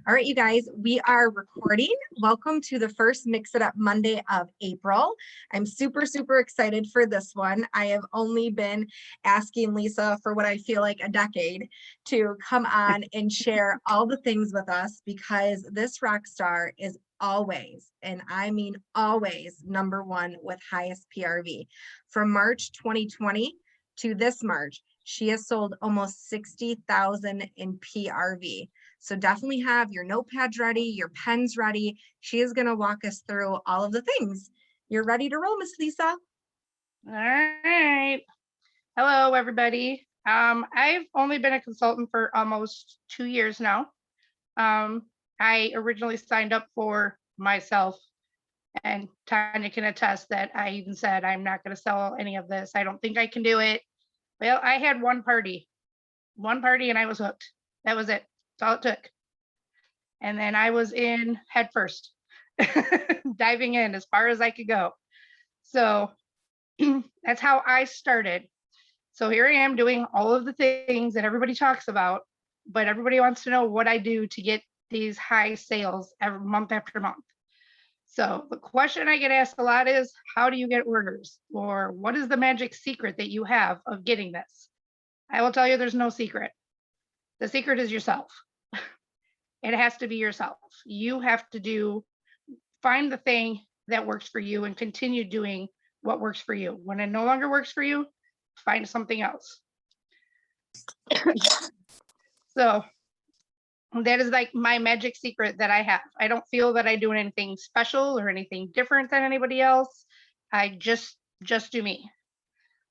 All right, you guys, we are recording. Welcome to the first Mix It Up Monday of April. I'm super, super excited for this one. I have only been asking Lisa for what I feel like a decade to come on and share all the things with us because this rock star is always, and I mean always, #1 with highest PRV. From March 2020 to this March, she has sold almost 60,000 in PRV. So definitely have your notepads ready, your pens ready. She is going to walk us through all of the things. You're ready to roll, Miss Lisa. All right. Hello, everybody. I've only been a consultant for almost 2 years now. I originally signed up for myself, and Tanya can attest that I even said, I'm not going to sell any of this. I don't think I can do it. Well, I had one party, and I was hooked. That was it. That's all it took. And then I was in head first, diving in as far as I could go. So that's how I started. So here I am doing all of the things that everybody talks about, but everybody wants to know what I do to get these high sales every month after month. So the question I get asked a lot is, how do you get orders? Or what is the magic secret that you have of getting this? I will tell you there's no secret. The secret is yourself. It has to be yourself. You have to find the thing that works for you and continue doing what works for you. When it no longer works for you, find something else. So that is like my magic secret that I have. I don't feel that I do anything special or anything different than anybody else. I just do me.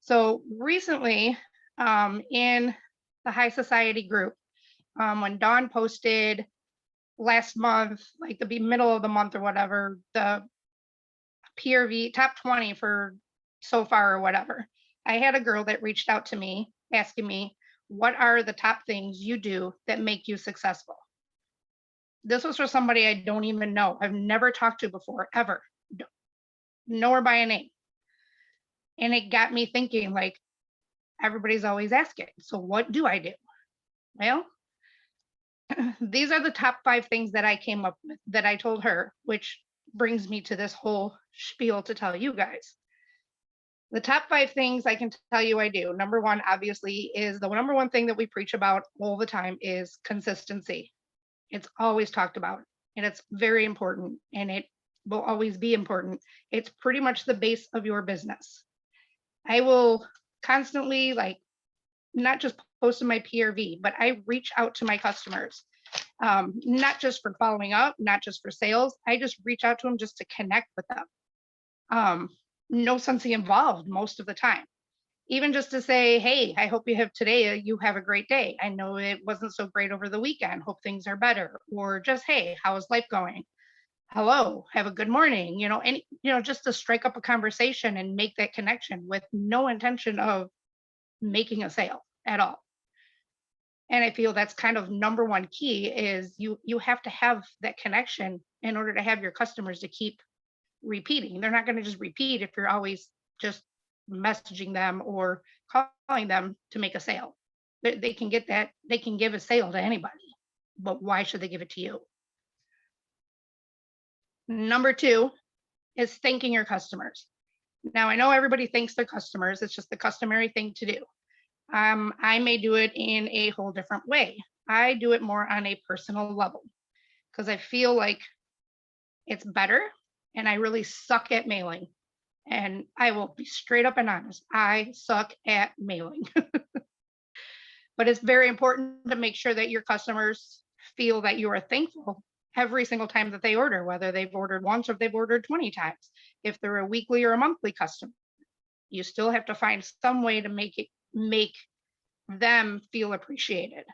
So recently, in the High Society group, when Dawn posted last month, like the middle of the month or whatever, the PRV top 20 for so far or whatever, I had a girl that reached out to me asking me, what are the top things you do that make you successful? This was for somebody I don't even know. I've never talked to before, ever. Know her by a name. And it got me thinking, like, everybody's always asking, so what do I do? Well, these are the top 5 things that I came up with that I told her, which brings me to this whole spiel to tell you guys. The top 5 things I can tell you I do. Number 1, obviously, is the number 1 thing that we preach about all the time is consistency. It's always talked about, and it's very important, and it will always be important. It's pretty much the base of your business. I will constantly, like, not just post in my PRV, but I reach out to my customers, not just for following up, not just for sales. I just reach out to them just to connect with them. No sense involved most of the time. Even just to say, hey, I hope you have a great day. I know it wasn't so great over the weekend. Hope things are better. Or just, hey, how is life going? Hello, have a good morning. Just to strike up a conversation and make that connection with no intention of making a sale at all. And I feel that's kind of number 1 key is you have to have that connection in order to have your customers to keep repeating. They're not going to just repeat if you're always just messaging them or calling them to make a sale. They can get that. They can give a sale to anybody, but why should they give it to you? Number 2 is thanking your customers. Now, I know everybody thanks their customers. It's just the customary thing to do. I may do it in a whole different way. I do it more on a personal level because I feel like it's better, and I really suck at mailing. And I will be straight up and honest. I suck at mailing. But it's very important to make sure that your customers feel that you are thankful every single time that they order, whether they've ordered once or if they've ordered 20 times. If they're a weekly or a monthly customer, you still have to find some way to make them feel appreciated.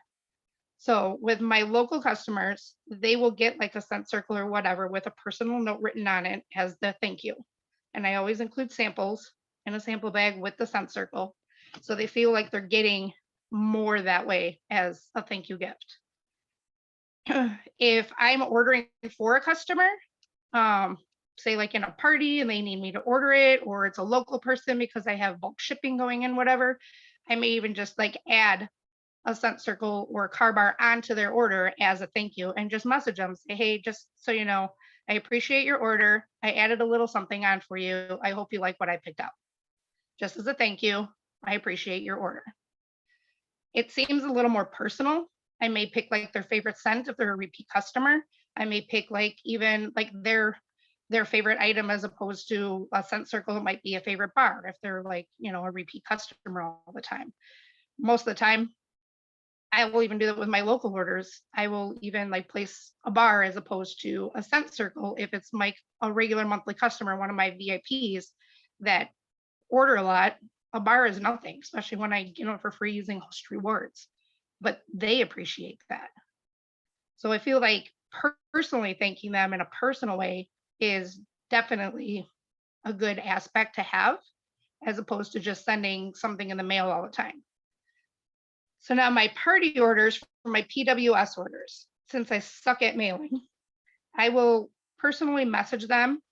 So with my local customers, they will get like a scent circle or whatever with a personal note written on it as the thank you. And I always include samples in a sample bag with the scent circle, so they feel like they're getting more that way as a thank you gift. If I'm ordering for a customer, say like in a party and they need me to order it, or it's a local person because I have bulk shipping going in, whatever, I may even just like add a scent circle or a car bar onto their order as a thank you, and just message them, say, hey, just so you know, I appreciate your order. I added a little something on for you. I hope you like what I picked up. Just as a thank you, I appreciate your order. It seems a little more personal. I may pick like their favorite scent if they're a repeat customer. I may pick like even like their favorite item as opposed to a scent circle. It might be a favorite bar if they're like, you know, a repeat customer all the time. Most of the time, I will even do that with my local orders. I will even like place a bar as opposed to a scent circle if it's like a regular monthly customer, one of my VIPs that order a lot. A bar is nothing, especially when I get them for free using host rewards, but they appreciate that. So I feel like personally thanking them in a personal way is definitely a good aspect to have, as opposed to just sending something in the mail all the time. So now my party orders for my PWS orders, since I suck at mailing, I will personally message them,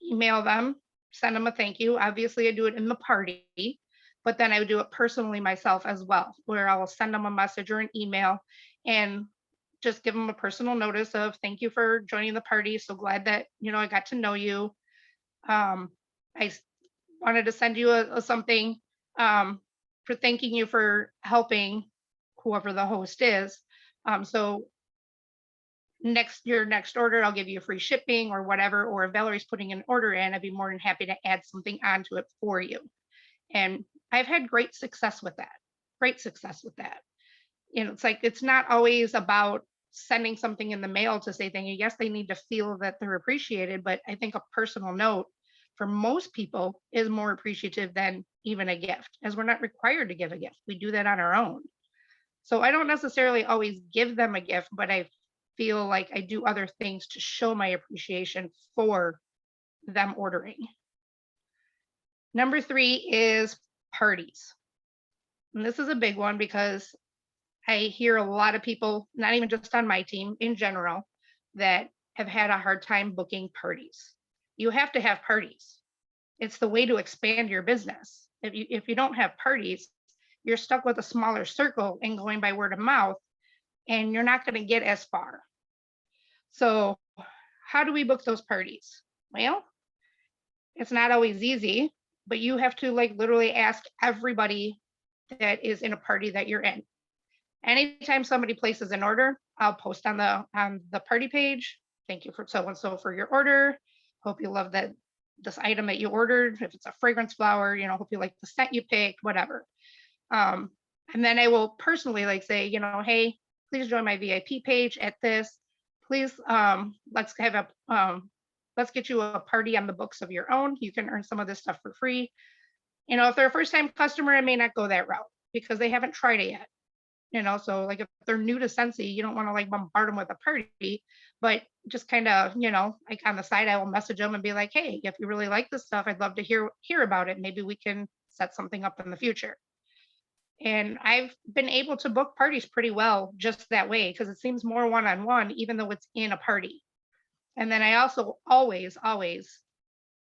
email them, send them a thank you. Obviously, I do it in the party, but then I would do it personally myself as well, where I will send them a message or an email and just give them a personal notice of thank you for joining the party. So glad that, you know, I got to know you. I wanted to send you a something for thanking you for helping whoever the host is. So your next order, I'll give you free shipping or whatever, or if Valerie's putting an order in, I'd be more than happy to add something onto it for you. And I've had great success with that. Great success with that. You know, it's like, it's not always about sending something in the mail to say thank you. Yes, they need to feel that they're appreciated, but I think a personal note for most people is more appreciative than even a gift, as we're not required to give a gift. We do that on our own. So I don't necessarily always give them a gift, but I feel like I do other things to show my appreciation for them ordering. Number 3 is parties. And this is a big one because I hear a lot of people, not even just on my team, in general, that have had a hard time booking parties. You have to have parties. It's the way to expand your business. If you don't have parties, you're stuck with a smaller circle and going by word of mouth, and you're not going to get as far. So how do we book those parties? Well, it's not always easy, but you have to like literally ask everybody that is in a party that you're in. Anytime somebody places an order, I'll post on the party page. Thank you for so and so for your order. Hope you love this item that you ordered. If it's a fragrance flower, you know, hope you like the scent you picked, whatever. And then I will personally like say, you know, hey, please join my VIP page at this. Please, let's get you a party on the books of your own. You can earn some of this stuff for free. You know, if they're a first time customer, I may not go that route because they haven't tried it yet. You know, so like if they're new to Scentsy, you don't want to like bombard them with a party, but just kind of, you know, like on the side, I will message them and be like, hey, if you really like this stuff, I'd love to hear about it. Maybe we can set something up in the future. And I've been able to book parties pretty well just that way because it seems more one-on-one, even though it's in a party. And then I also always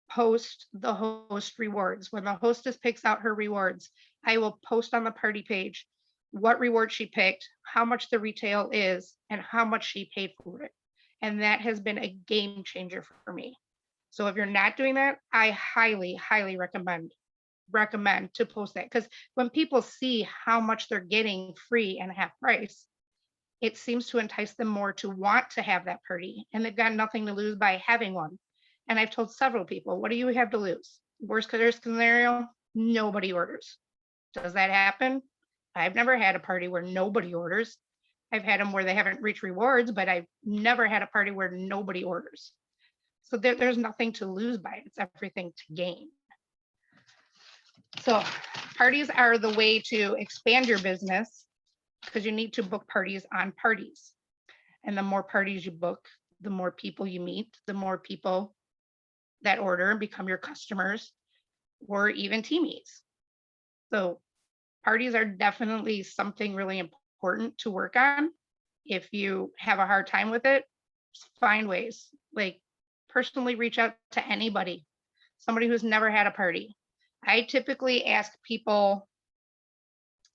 post the host rewards. When the hostess picks out her rewards, I will post on the party page what reward she picked, how much the retail is, and how much she paid for it. And that has been a game changer for me. So if you're not doing that, I highly, highly recommend to post that, because when people see how much they're getting free and half price, it seems to entice them more to want to have that party, and they've got nothing to lose by having one. And I've told several people, what do you have to lose? Worst case scenario, nobody orders. Does that happen? I've never had a party where nobody orders. I've had them where they haven't reached rewards, but I've never had a party where nobody orders. So there's nothing to lose by it. It's everything to gain. So parties are the way to expand your business because you need to book parties on parties. And the more parties you book, the more people you meet, the more people that order and become your customers or even teammates. So parties are definitely something really important to work on. If you have a hard time with it, find ways. Like personally reach out to anybody, somebody who's never had a party. I typically ask people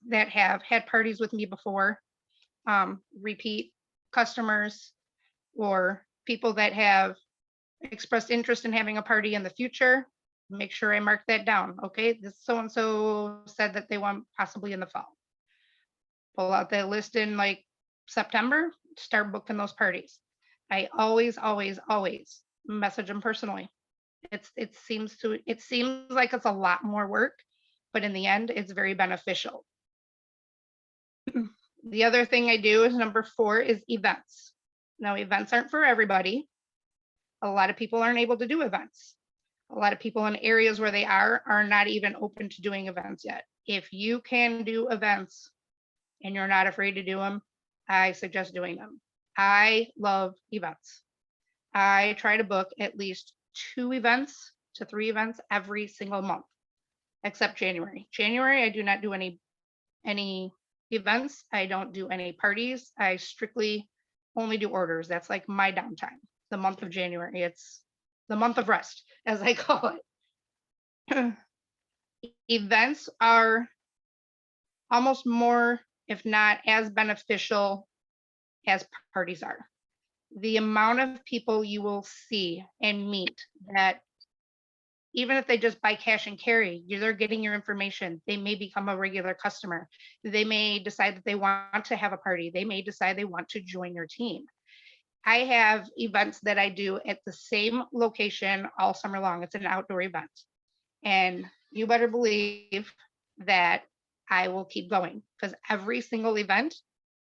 that have had parties with me before, repeat customers, or people that have expressed interest in having a party in the future, make sure I mark that down. Okay, this so-and-so said that they want possibly in the fall. Pull out that list in like September, start booking those parties. I always message them personally. It seems like it's a lot more work, but in the end, it's very beneficial. The other thing I do is number 4 is events. Now, events aren't for everybody. A lot of people aren't able to do events. A lot of people in areas where they are not even open to doing events yet. If you can do events and you're not afraid to do them, I suggest doing them. I love events. I try to book at least 2 events to 3 events every single month, except January. January, I do not do any events. I don't do any parties. I strictly only do orders. That's like my downtime. The month of January, it's the month of rest, as I call it. Events are almost more, if not as beneficial as parties are. The amount of people you will see and meet that, even if they just buy cash and carry, they're getting your information. They may become a regular customer. They may decide that they want to have a party. They may decide they want to join your team. I have events that I do at the same location all summer long. It's an outdoor event. And you better believe that I will keep going, because every single event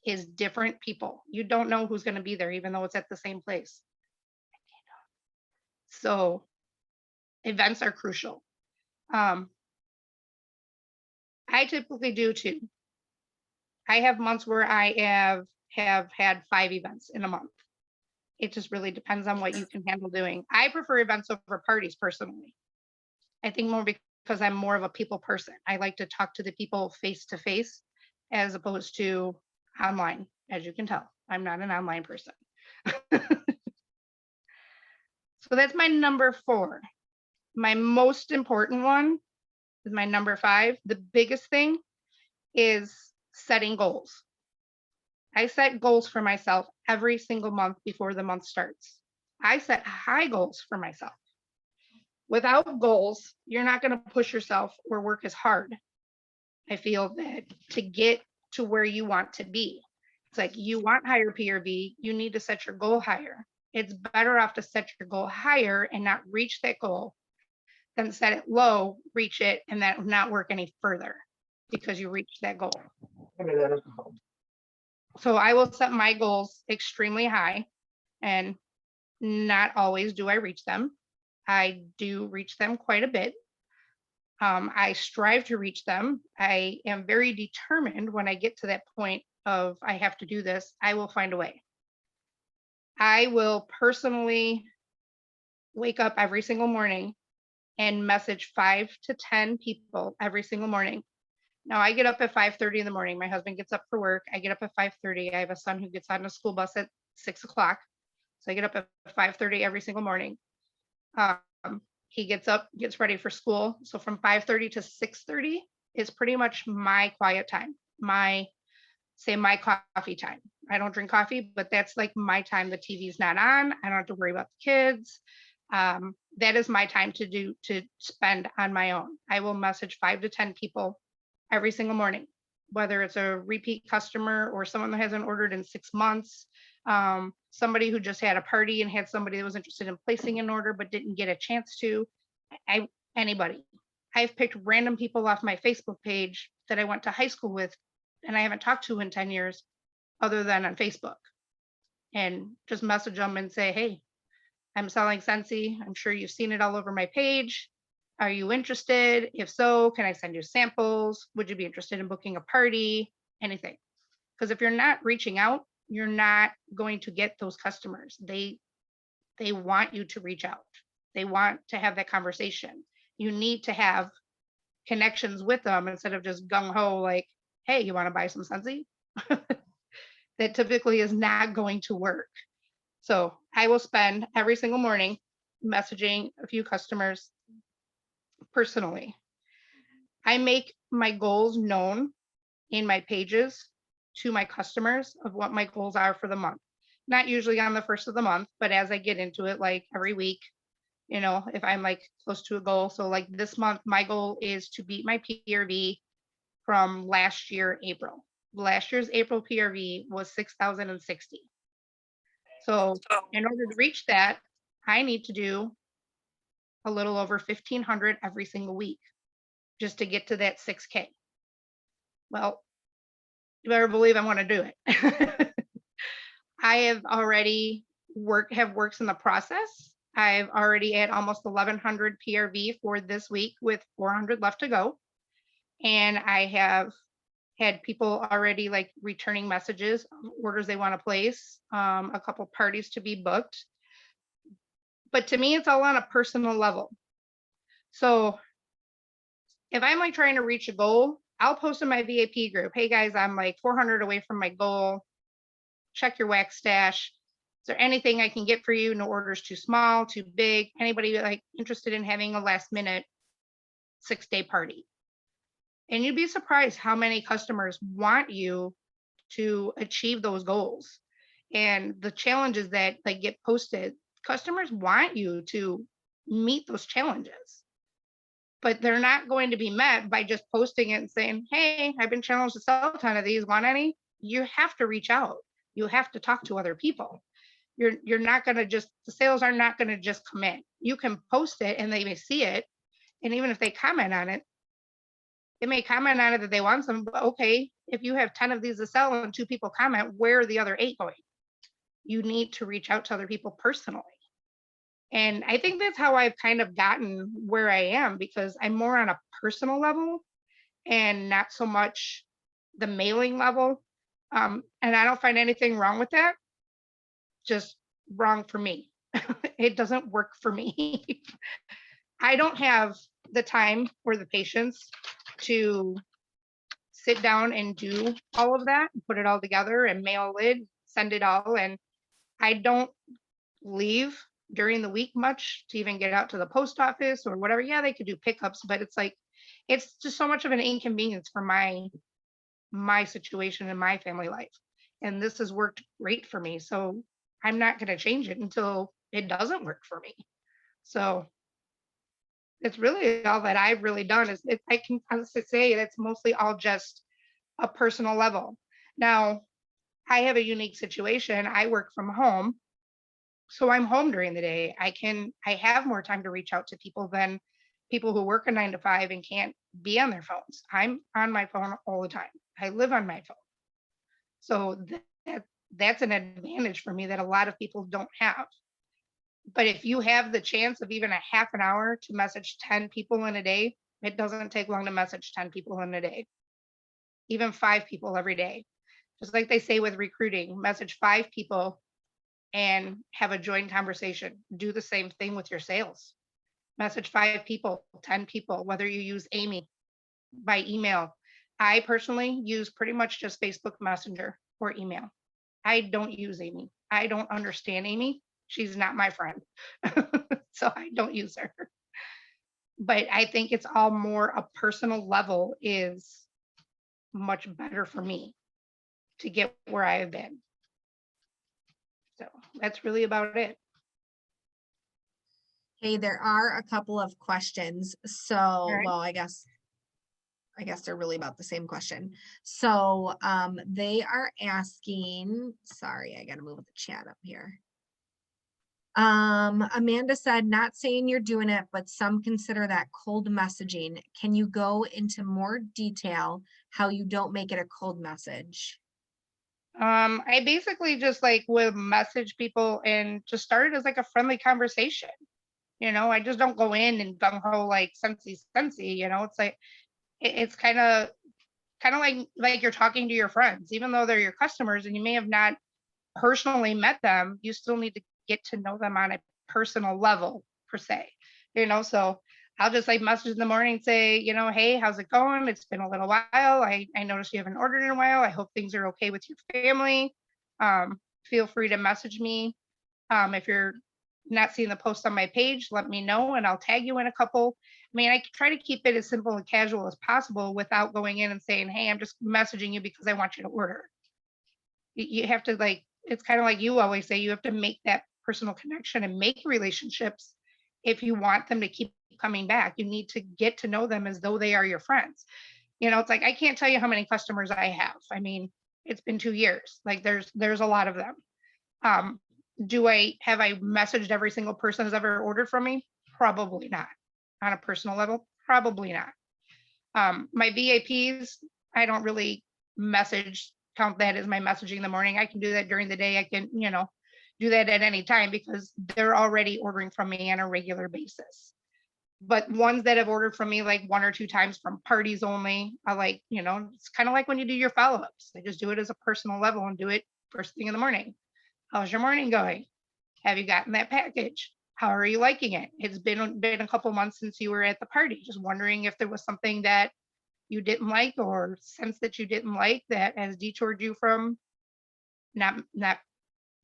is different people. You don't know who's going to be there, even though it's at the same place. So events are crucial. I typically do 2. I have months where I have had 5 events in a month. It just really depends on what you can handle doing. I prefer events over parties personally. I think more because I'm more of a people person. I like to talk to the people face to face as opposed to online. As you can tell, I'm not an online person. So that's my number 4. My most important one is my number 5. The biggest thing is setting goals. I set goals for myself every single month before the month starts. I set high goals for myself. Without goals, you're not going to push yourself or work as hard. I feel that to get to where you want to be, it's like you want higher PRV, you need to set your goal higher. It's better off to set your goal higher and not reach that goal than set it low, reach it, and then not work any further because you reached that goal. So I will set my goals extremely high, and not always do I reach them. I do reach them quite a bit. I strive to reach them. I am very determined when I get to that point of I have to do this, I will find a way. I will personally wake up every single morning and message 5 to 10 people every single morning. Now I get up at 5:30 in the morning. My husband gets up for work. I get up at 5:30. I have a son who gets on a school bus at 6 o'clock. So I get up at 5:30 every single morning. He gets up, gets ready for school. So from 5:30 to 6:30 is pretty much my quiet time, my coffee time. I don't drink coffee, but that's like my time. The TV's not on. I don't have to worry about the kids. That is my time to spend on my own. I will message 5 to 10 people every single morning, whether it's a repeat customer or someone that hasn't ordered in 6 months, somebody who just had a party and had somebody that was interested in placing an order but didn't get a chance to. Anybody. I've picked random people off my Facebook page that I went to high school with and I haven't talked to in 10 years other than on Facebook, and just message them and say, hey, I'm selling Scentsy. I'm sure you've seen it all over my page. Are you interested? If so, can I send you samples? Would you be interested in booking a party? Anything. Because if you're not reaching out, you're not going to get those customers. They want you to reach out. They want to have that conversation. You need to have connections with them instead of just gung-ho like, hey, you want to buy some Scentsy? That typically is not going to work. So I will spend every single morning messaging a few customers personally. I make my goals known in my pages to my customers of what my goals are for the month. Not usually on the first of the month, but as I get into it, like every week, if I'm like close to a goal. So like this month, my goal is to beat my PRV from last year, April. Last year's April PRV was 6,060. So in order to reach that, I need to do a little over 1,500 every single week just to get to that 6K. Well, you better believe I want to do it. I have already works in the process. I've already at almost 1,100 PRV for this week with 400 left to go. And I have had people already like returning messages of orders they want to place, a couple parties to be booked. But to me, it's all on a personal level. So if I'm like trying to reach a goal, I'll post in my VIP group, hey guys, I'm like 400 away from my goal. Check your wax stash. Is there anything I can get for you? No orders too small, too big. Anybody like interested in having a last minute 6-day party? And you'd be surprised how many customers want you to achieve those goals. And the challenges that like get posted, customers want you to meet those challenges. But they're not going to be met by just posting it and saying, hey, I've been challenged to sell a ton of these. Want any? You have to reach out. You have to talk to other people. You're not going to the sales are not going to just come in. You can post it and they may see it. And even if they comment on it, they may comment on it that they want some, but okay, if you have 10 of these to sell and 2 people comment, where are the other 8 going? You need to reach out to other people personally. And I think that's how I've kind of gotten where I am, because I'm more on a personal level and not so much the mailing level. And I don't find anything wrong with that, just wrong for me. It doesn't work for me. I don't have the time or the patience to sit down and do all of that, put it all together and mail it, send it all. And I don't leave during the week much to even get out to the post office or whatever. Yeah, they could do pickups, but it's like, it's just so much of an inconvenience for my situation and my family life. And this has worked great for me. So I'm not going to change it until it doesn't work for me. So it's really all that I've really done is I can honestly say it's mostly all just a personal level. Now, I have a unique situation. I work from home. So I'm home during the day. I have more time to reach out to people than people who work a 9 to 5 and can't be on their phones. I'm on my phone all the time. I live on my phone. So that's an advantage for me that a lot of people don't have. But if you have the chance of even a half an hour to message 10 people in a day, it doesn't take long to message 10 people in a day, even 5 people every day. Just like they say with recruiting, message 5 people and have a joint conversation. Do the same thing with your sales. Message 5 people, 10 people, whether you use Amy by email. I personally use pretty much just Facebook Messenger or email. I don't use Amy. I don't understand Amy. She's not my friend. So I don't use her. But I think it's all more a personal level is much better for me to get where I have been. So that's really about it. Hey, there are a couple of questions. So, right. well, I guess they're really about the same question. So they are asking, sorry, I got to move the chat up here. Amanda said, not saying you're doing it, but some consider that cold messaging. Can you go into more detail how you don't make it a cold message? I basically just like would message people and just start it as like a friendly conversation. I just don't go in and gung ho like sensey. It's like it's kind of like you're talking to your friends, even though they're your customers and you may have not personally met them, you still need to get to know them on a personal level per se. So I'll just like message in the morning and say, hey, how's it going? It's been a little while. I noticed you haven't ordered in a while. I hope things are okay with your family. Feel free to message me if you're not seeing the post on my page, let me know and I'll tag you in a couple. I mean, I try to keep it as simple and casual as possible without going in and saying, hey, I'm just messaging you because I want you to order. You have to, like, it's kind of like you always say, you have to make that personal connection and make relationships. If you want them to keep coming back, you need to get to know them as though they are your friends. It's like, I can't tell you how many customers I have. I mean, it's been 2 years. Like, there's a lot of them. Have I messaged every single person who's ever ordered from me? Probably not. On a personal level, probably not. My VAPs, I don't really count that as my messaging in the morning. I can do that during the day. I can, do that at any time because they're already ordering from me on a regular basis. But ones that have ordered from me like 1 or 2 times from parties only, I like, it's kind of like when you do your follow-ups. I just do it as a personal level and do it first thing in the morning. How's your morning going? Have you gotten that package? How are you liking it? It's been a couple months since you were at the party. Just wondering if there was something that you didn't like or sense that you didn't like that has detoured you from not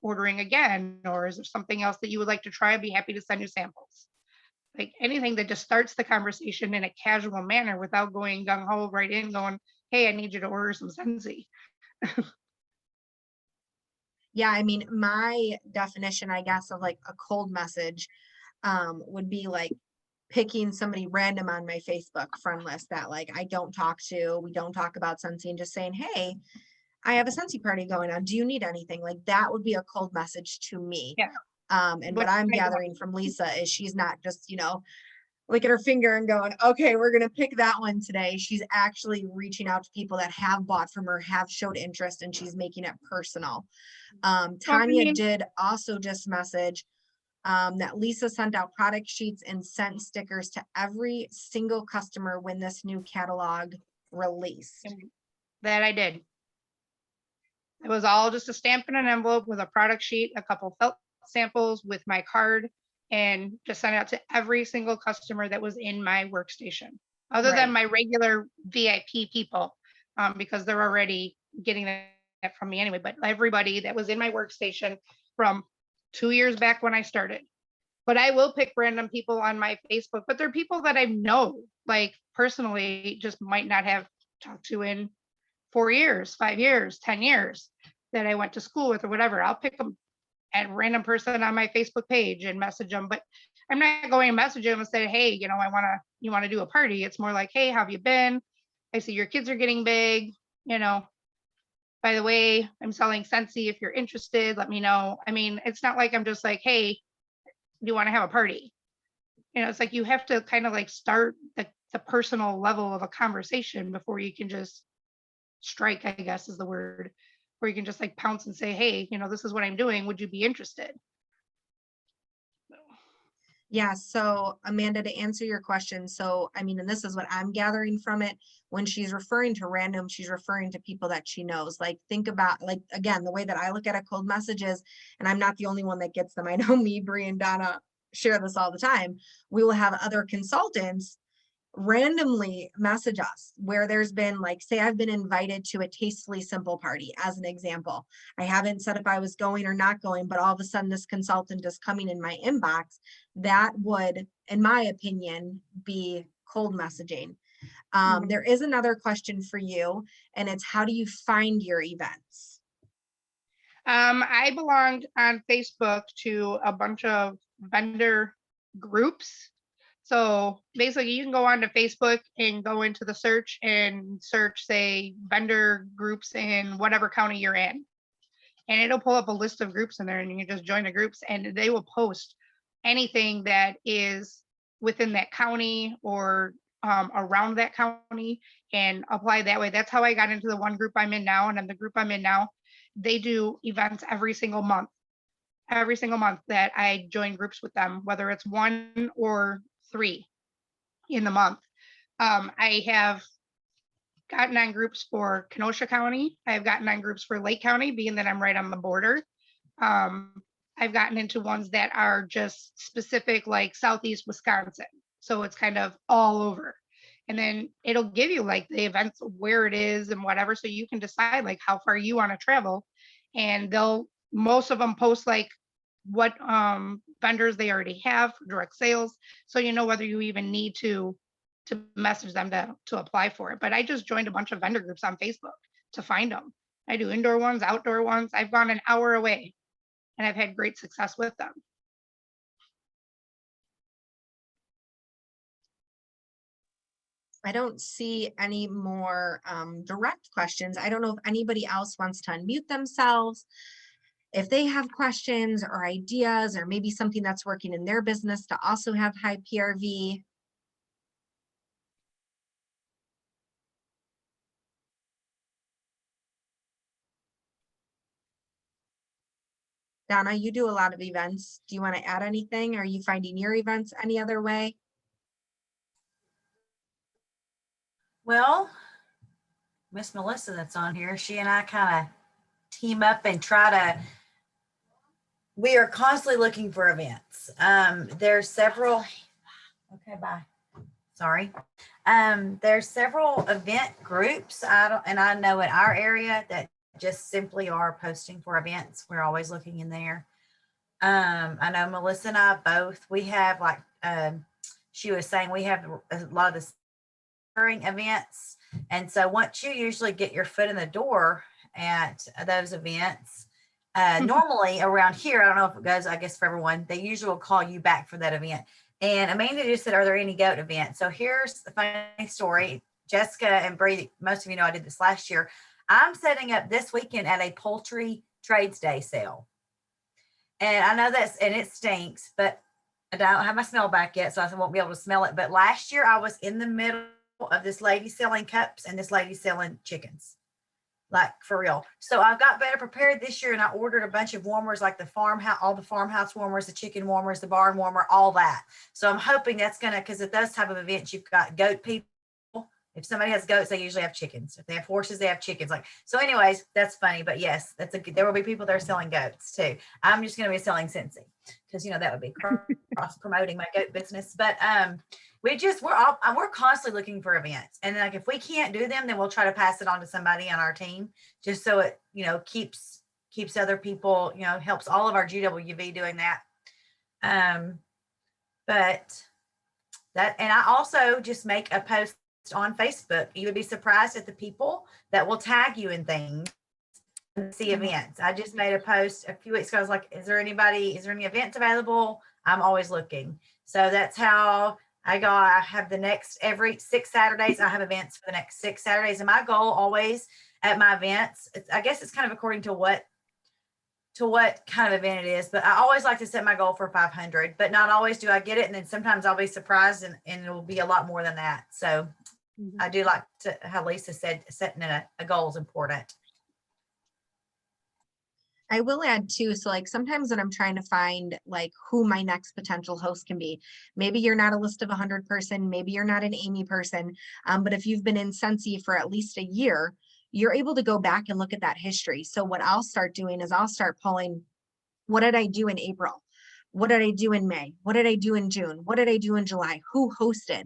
ordering again, or is there something else that you would like to try? I'd be happy to send you samples. Like anything that just starts the conversation in a casual manner without going gung ho right in, going, hey, I need you to order some Scentsy. Yeah, I mean, my definition, I guess, of like a cold message would be like picking somebody random on my Facebook friend list that like I don't talk to, we don't talk about Scentsy, and just saying, hey, I have a Scentsy party going on. Do you need anything? Like that would be a cold message to me. Yeah. And But what I'm gathering from Lisa is she's not just, licking her finger and going, okay, we're going to pick that one today. She's actually reaching out to people that have bought from her, have showed interest, and she's making it personal. Tanya did also just message that Lisa sent out product sheets and sent stickers to every single customer when this new catalog released. That I did. It was all just a stamp in an envelope with a product sheet, a couple felt samples with my card, and just sent it out to every single customer that was in my workstation, other than my regular VIP people, because they're already getting that from me anyway. But everybody that was in my workstation from 2 years back when I started. But I will pick random people on my Facebook, but they're people that I know, like personally, just might not have talked to in 4 years, 5 years, 10 years that I went to school with or whatever. I'll pick them at random person on my Facebook page and message them, but I'm not going to message them and say, hey, you want to do a party. It's more like, hey, how have you been? I see your kids are getting big, by the way, I'm selling Scentsy. If you're interested, let me know. I mean, it's not like I'm just like, hey, do you want to have a party? It's like you have to kind of like start the personal level of a conversation before you can just strike, I guess is the word, where you can just like pounce and say, hey, this is what I'm doing. Would you be interested? Yeah. So Amanda, to answer your question. So, I mean, and this is what I'm gathering from it. When she's referring to random, she's referring to people that she knows. Like think about, like, again, the way that I look at a cold messages, and I'm not the only one that gets them. I know me, Bree, and Donna share this all the time. We will have other consultants randomly message us where there's been like, say I've been invited to a Tastefully Simple party as an example. I haven't said if I was going or not going, but all of a sudden this consultant is coming in my inbox. That would, in my opinion, be cold messaging. There is another question for you, and it's how do you find your events? I belonged on Facebook to a bunch of vendor groups. So basically you can go onto Facebook and go into the search and search, say, vendor groups in whatever county you're in. And it'll pull up a list of groups in there and you can just join the groups and they will post anything that is within that county or around that county and apply that way. That's how I got into the one group I'm in now. And in the group I'm in now, they do events every single month that I join groups with them, whether it's 1 or 3 in the month. I have gotten on groups for Kenosha County. I've gotten on groups for Lake County, being that I'm right on the border. I've gotten into ones that are just specific, like Southeast Wisconsin. So it's kind of all over. And then it'll give you like the events, where it is and whatever. So you can decide like how far you want to travel. And most of them post like what vendors they already have for direct sales. So you know whether you even need to message them to apply for it. But I just joined a bunch of vendor groups on Facebook to find them. I do indoor ones, outdoor ones. I've gone an hour away and I've had great success with them. I don't see any more direct questions. I don't know if anybody else wants to unmute themselves. If they have questions or ideas, or maybe something that's working in their business to also have high PRV. Donna, you do a lot of events. Do you want to add anything? Are you finding your events any other way? Well, Miss Melissa that's on here, she and I kind of team up and try to, we are constantly looking for events. There's several, okay, bye. Sorry. There's several event groups. I know in our area that just simply are posting for events. We're always looking in there. I know Melissa and I both, we have like, she was saying, we have a lot of the events. And so once you usually get your foot in the door at those events, normally around here, I don't know if it goes, I guess for everyone, they usually will call you back for that event. And Amanda just said, are there any goat events? So here's the funny story. Jessica and Bree, most of you know I did this last year. I'm setting up this weekend at a poultry trades day sale. And I know that's, and it stinks, but I don't have my smell back yet, so I won't be able to smell it. But last year I was in the middle of this lady selling cups and this lady selling chickens, like for real. So I've got better prepared this year, and I ordered a bunch of warmers, like the farmhouse, all the farmhouse warmers, the chicken warmers, the barn warmer, all that. So I'm hoping that's gonna, because at those type of events, you've got goat people. If somebody has goats, they usually have chickens. If they have horses, they have chickens. Like, so anyways, that's funny, but yes, there will be people that are selling goats too. I'm just going to be selling Cincy because, you know, that would be cross promoting my goat business. But we're constantly looking for events. And like, if we can't do them, then we'll try to pass it on to somebody on our team, just so it, you know, keeps other people, you know, helps all of our GWV doing that. But that, and I also just make a post on Facebook. You would be surprised at the people that will tag you in things and see events. I just made a post a few weeks ago. I was like, is there any events available? I'm always looking. So that's how I have the next, every 6 Saturdays, I have events for the next 6 Saturdays. And my goal always at my events, I guess it's kind of according to what kind of event it is, but I always like to set my goal for 500, but not always do I get it. And then sometimes I'll be surprised and it will be a lot more than that. So I do like to, how Lisa said, setting a goal is important. I will add too, so like sometimes when I'm trying to find like who my next potential host can be, maybe you're not a list of 100 person, maybe you're not an Amy person, but if you've been in Scentsy for at least a year, you're able to go back and look at that history. So what I'll start doing is I'll start pulling, what did I do in April? What did I do in May? What did I do in June? What did I do in July? Who hosted?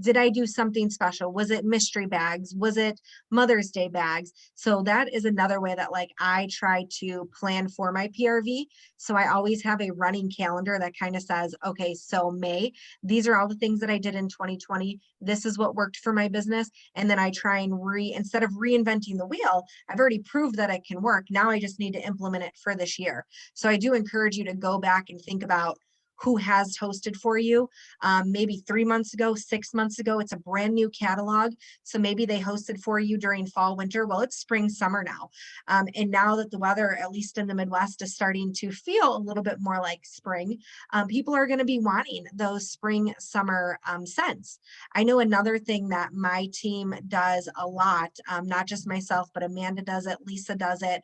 Did I do something special? Was it mystery bags? Was it Mother's Day bags? So that is another way that like I try to plan for my PRV. So I always have a running calendar that kind of says, okay, so May, these are all the things that I did in 2020. This is what worked for my business. And then I try and instead of reinventing the wheel, I've already proved that it can work. Now I just need to implement it for this year. So I do encourage you to go back and think about who has hosted for you. Maybe 3 months ago, 6 months ago, it's a brand new catalog. So maybe they hosted for you during fall, winter. Well, it's spring, summer now. And now that the weather, at least in the Midwest, is starting to feel a little bit more like spring, people are going to be wanting those spring, summer scents. I know another thing that my team does a lot, not just myself, but Amanda does it, Lisa does it,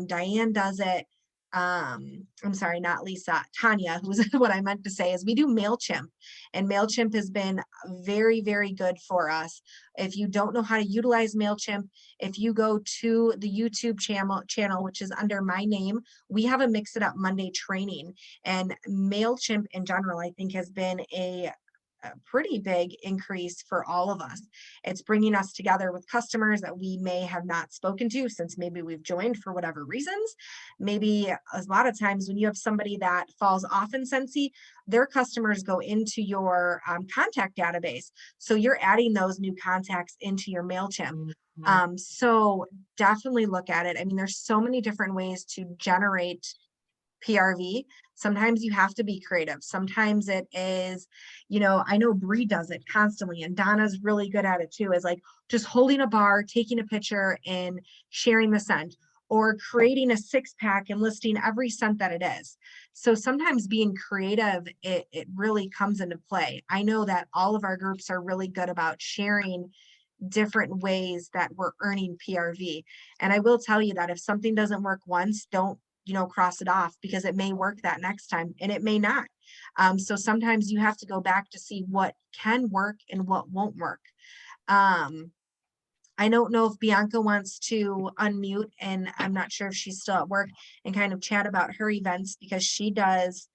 Diane does it. I'm sorry, not Lisa, Tanya, who's what I meant to say is we do MailChimp, and MailChimp has been very, very good for us. If you don't know how to utilize MailChimp, if you go to the YouTube channel, which is under my name, we have a Mix It Up Monday training, and MailChimp in general, I think has been a a pretty big increase for all of us. It's bringing us together with customers that we may have not spoken to since maybe we've joined for whatever reasons. Maybe a lot of times when you have somebody that falls off in Scentsy, their customers go into your contact database. So you're adding those new contacts into your MailChimp. So definitely look at it. I mean, there's so many different ways to generate PRV. Sometimes you have to be creative. Sometimes it is, I know Bree does it constantly, and Donna's really good at it too, is like just holding a bar, taking a picture and sharing the scent, or creating a 6-pack and listing every scent that it is. So sometimes being creative, it really comes into play. I know that all of our groups are really good about sharing different ways that we're earning PRV. And I will tell you that if something doesn't work once, don't cross it off, because it may work that next time and it may not. So sometimes you have to go back to see what can work and what won't work. I don't know if Bianca wants to unmute, and I'm not sure if she's still at work, and kind of chat about her events, because she does.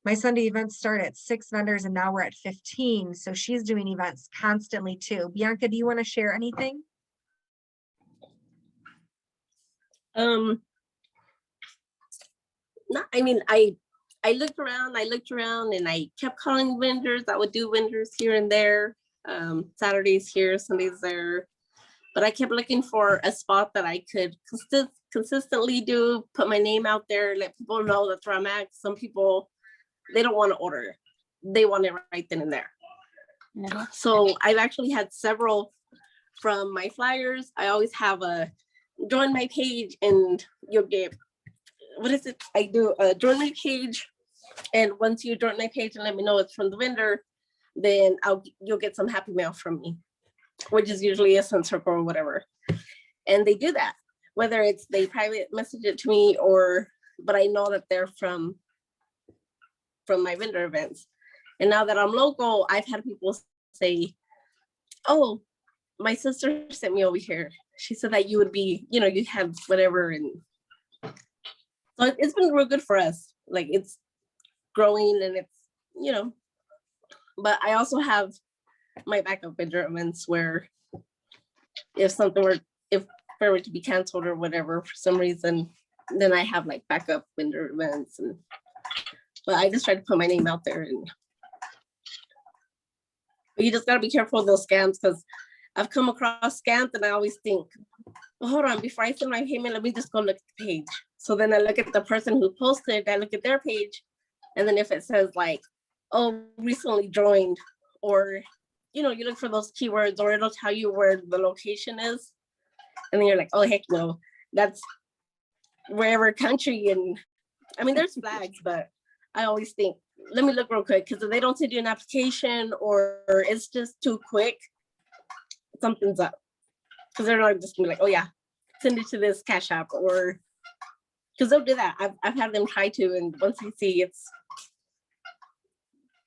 My Sunday events start at 6 vendors and now we're at 15. So she's doing events constantly too. Bianca, do you want to share anything? No, I mean, I looked around and I kept calling vendors. I would do vendors here and there, Saturdays here, Sundays there. But I kept looking for a spot that I could consistently do, put my name out there, let people know that's where I'm at. Some people, they don't want to order. They want it right then and there. Mhm. So I've actually had several from my flyers. I always have a join my page and you'll get, what is it? I do a join my page. And once you join my page and let me know it's from the vendor, then you'll get some happy mail from me, which is usually a scent circle or whatever. And they do that, whether it's they private message it to me but I know that they're from my vendor events. And now that I'm local, I've had people say, oh, my sister sent me over here. She said that you would be, you have whatever. And so it's been real good for us. Like it's growing and it's, but I also have my backup vendor events where if there were to be canceled or whatever for some reason, then I have like backup vendor events. But I just try to put my name out there, and you just gotta be careful of those scams, because I've come across scams and I always think, well, hold on, before I send my payment, let me just go look at the page. So then I look at the person who posted, I look at their page, and then if it says like, oh, recently joined, or you look for those keywords, or it'll tell you where the location is, and then you're like, oh heck no, that's wherever country. And I mean there's flags, but I always think, let me look real quick, because if they don't send you an application or it's just too quick, something's up. Because they're not just gonna be like, oh yeah, send it to this Cash App, or because they'll do that. I've had them try to, and once they see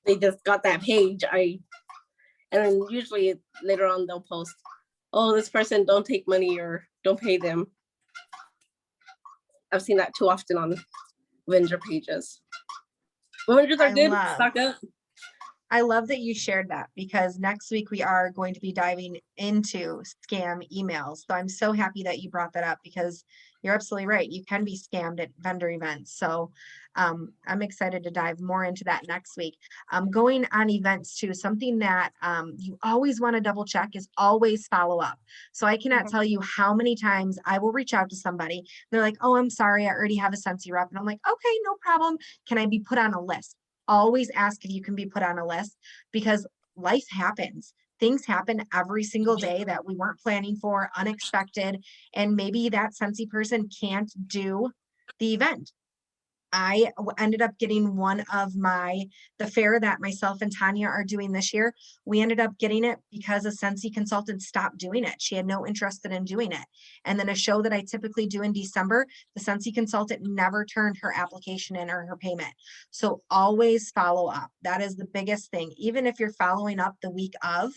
they just got that page, and then usually later on they'll post, oh, this person don't take money or don't pay them. I've seen that too often on vendor pages. Vendors are good, stock up. I love that you shared that, because next week we are going to be diving into scam emails. So I'm so happy that you brought that up, because you're absolutely right. You can be scammed at vendor events. So I'm excited to dive more into that next week. Going on events too, something that you always want to double check is always follow up. So I cannot tell you how many times I will reach out to somebody. They're like, oh, I'm sorry, I already have a Scentsy rep. And I'm like, okay, no problem. Can I be put on a list? Always ask if you can be put on a list, because life happens. Things happen every single day that we weren't planning for, unexpected, and maybe that Scentsy person can't do the event. I ended up getting one of the fair that myself and Tanya are doing this year. We ended up getting it because a Scentsy consultant stopped doing it. She had no interest in doing it. And then a show that I typically do in December, the Scentsy consultant never turned her application in or her payment. So always follow up. That is the biggest thing. Even if you're following up the week of,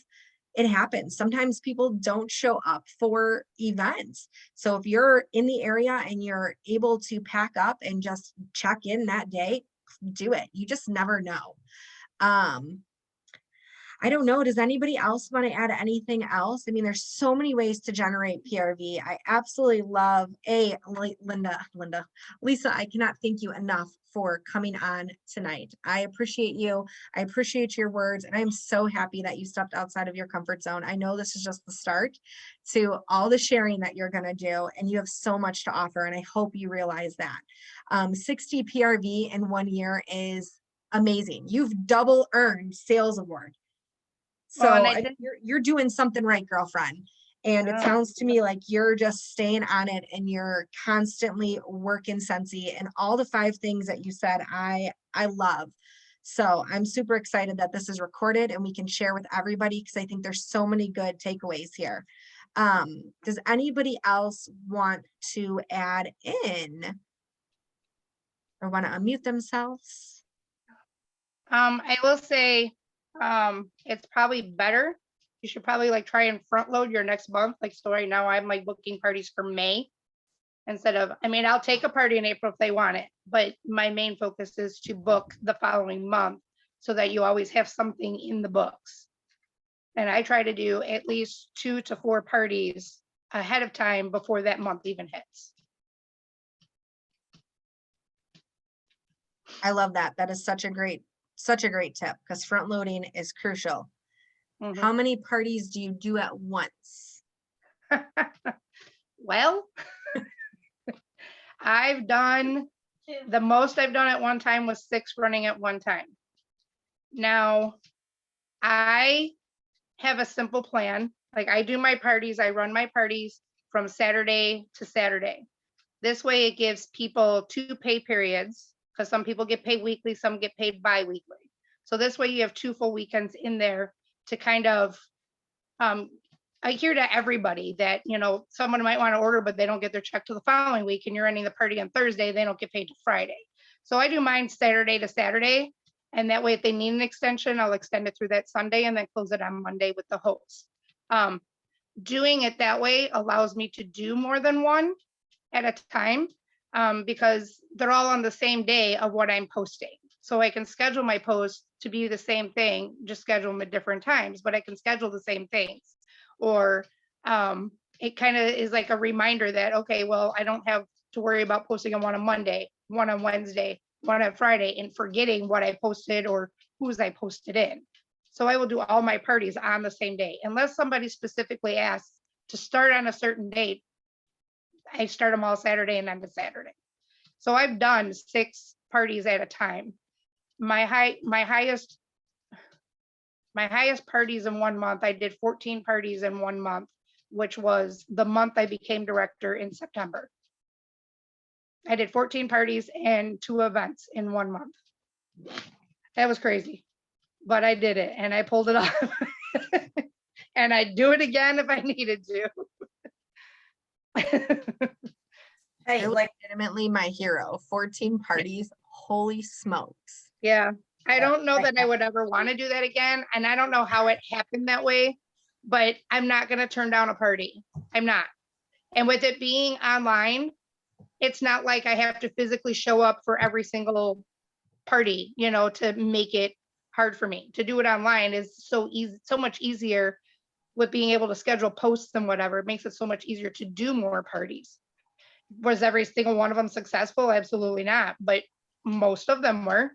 it happens. Sometimes people don't show up for events. So if you're in the area and you're able to pack up and just check in that day, do it. You just never know. I don't know. Does anybody else want to add anything else? I mean, there's so many ways to generate PRV. I absolutely love Lisa, I cannot thank you enough for coming on tonight. I appreciate you. I appreciate your words, and I'm so happy that you stepped outside of your comfort zone. I know this is just the start to all the sharing that you're going to do, and you have so much to offer, and I hope you realize that. 60 PRV in 1 year is amazing. You've double earned sales award. So Well, and I think you're doing something right, girlfriend. And it sounds to me like you're just staying on it and you're constantly working Scentsy, and all the 5 things that you said, I love. So I'm super excited that this is recorded and we can share with everybody, because I think there's so many good takeaways here. Does anybody else want to add in or want to unmute themselves? I will say, it's probably better. You should probably like try and front load your next month. Like, so right now I'm like booking parties for May instead of, I mean, I'll take a party in April if they want it, but my main focus is to book the following month so that you always have something in the books. And I try to do at least 2 to 4 parties ahead of time before that month even hits. I love that. That is such a great tip, because front loading is crucial. Mhm. How many parties do you do at once? Well, I've done, the most I've done at one time was 6 running at one time. Now, I have a simple plan. Like, I do my parties, I run my parties from Saturday to Saturday. This way it gives people 2 pay periods, because some people get paid weekly, some get paid bi-weekly. So this way you have 2 full weekends in there to kind of, I hear to everybody that, you know, someone might want to order, but they don't get their check till the following week, and you're ending the party on Thursday, they don't get paid till Friday. So I do mine Saturday to Saturday. And that way, if they need an extension, I'll extend it through that Sunday and then close it on Monday with the host. Doing it that way allows me to do more than one at a time, because they're all on the same day of what I'm posting. So I can schedule my posts to be the same thing, just schedule them at different times, but I can schedule the same things. Or it kind of is like a reminder that, okay, well, I don't have to worry about posting on one on Monday, one on Wednesday, one on Friday, and forgetting what I posted or whose I posted in. So I will do all my parties on the same day, unless somebody specifically asks to start on a certain date. I start them all Saturday and end of Saturday. So I've done 6 parties at a time. My highest parties in 1 month, I did 14 parties in 1 month, which was the month I became director in September. I did 14 parties and 2 events in 1 month. That was crazy, but I did it and I pulled it off. And I'd do it again if I needed to. Hey, You're like, legitimately my hero. 14 parties. Holy smokes. Yeah, I don't know that I right. would ever want to do that again. And I don't know how it happened that way, but I'm not going to turn down a party. I'm not. And with it being online, it's not like I have to physically show up for every single party, you know, to make it hard for me. To do it online is so easy, so much easier with being able to schedule posts and whatever. It makes it so much easier to do more parties. Was every single one of them successful? Absolutely not. But most of them were.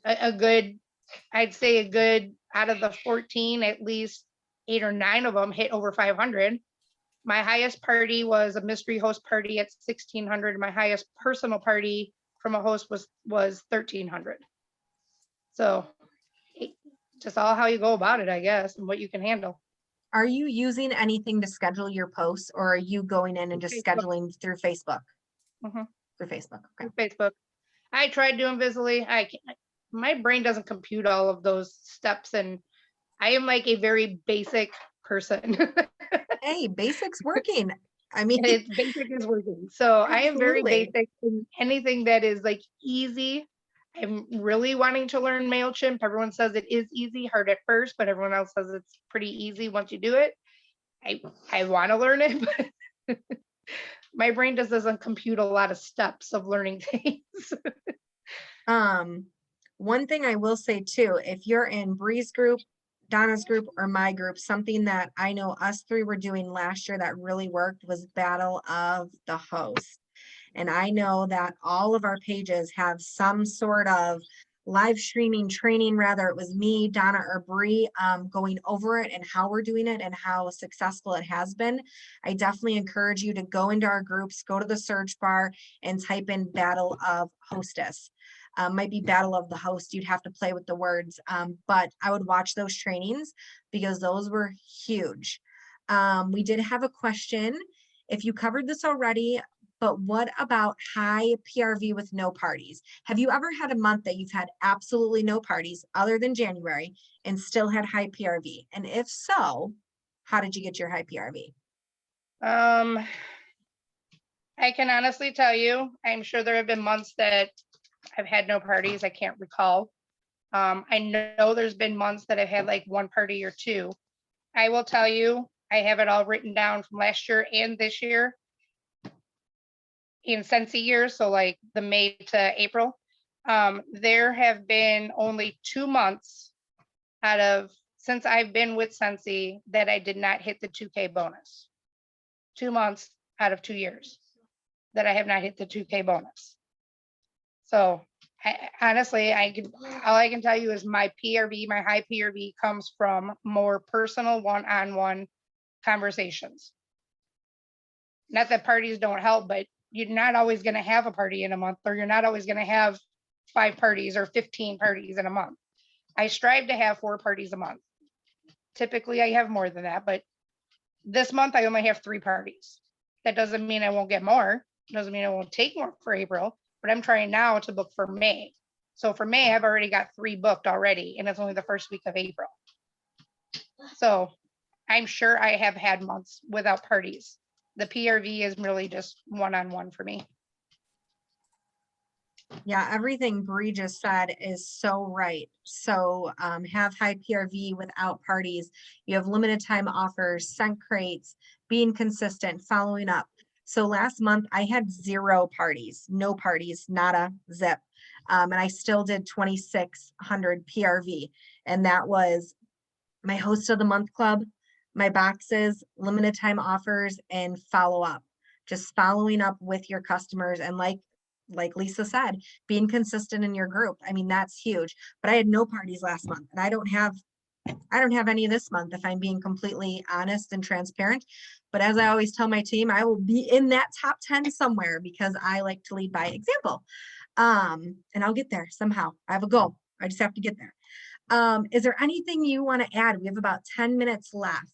A good, I'd say a good, out of the 14, at least 8 or 9 of them hit over 500. My highest party was a mystery host party at 1,600. My highest personal party from a host was 1,300. So just all how you go about it, I guess, and what you can handle. Are you using anything to schedule your posts, or are you going in and just Facebook. scheduling through Facebook? Mhm. Through Facebook. Okay. Through Facebook. I tried doing Visibly. My brain doesn't compute all of those steps, and I am like a very basic person. Hey, basics working. I mean, It's basic is working. So I am very absolutely. basic in anything that is like easy. I'm really wanting to learn MailChimp. Everyone says it is easy, hard at first, but everyone else says it's pretty easy once you do it. I want to learn it, but my brain just doesn't compute a lot of steps of learning things. One thing I will say too, if you're in Bree's group, Donna's group or my group, something that I know us three were doing last year that really worked was Battle of the Host. And I know that all of our pages have some sort of live streaming training, rather it was me, Donna, or Bree going over it and how we're doing it and how successful it has been. I definitely encourage you to go into our groups, go to the search bar and type in Battle of Hostess. Might be Battle of the Host. You'd have to play with the words, but I would watch those trainings because those were huge. We did have a question. If you covered this already, but what about high PRV with no parties? Have you ever had a month that you've had absolutely no parties other than January and still had high PRV? And if so, how did you get your high PRV? I can honestly tell you, I'm sure there have been months that I've had no parties. I can't recall. I know there's been months that I've had like one party or two. I will tell you, I have it all written down from last year and this year in Sensi years, so like the May to April. There have been only 2 months out of, since I've been with Sensi, that I did not hit the 2K bonus. 2 months out of 2 years that I have not hit the 2K bonus. So honestly, all I can tell you is my PRV, my high PRV comes from more personal one-on-one conversations. Not that parties don't help, but you're not always going to have a party in a month, or you're not always going to have 5 parties or 15 parties in a month. I strive to have 4 parties a month. Typically I have more than that, but this month I only have 3 parties. That doesn't mean I won't get more. Doesn't mean I won't take more for April, but I'm trying now to book for May. So for May, I've already got 3 booked already, and it's only the first week of April. So I'm sure I have had months without parties. The PRV is really just one-on-one for me. Yeah, everything Bree just said is so right. So have high PRV without parties. You have limited time offers, scent crates, being consistent, following up. So last month I had 0 parties, no parties, not a zip. And I still did 2,600 PRV. And that was my host of the month club, my boxes, limited time offers, and follow up. Just following up with your customers. And like Lisa said, being consistent in your group. I mean, that's huge. But I had no parties last month, and I don't have any this month, if I'm being completely honest and transparent. But as I always tell my team, I will be in that top 10 somewhere because I like to lead by example. And I'll get there somehow. I have a goal. I just have to get there. Is there anything you want to add? We have about 10 minutes left.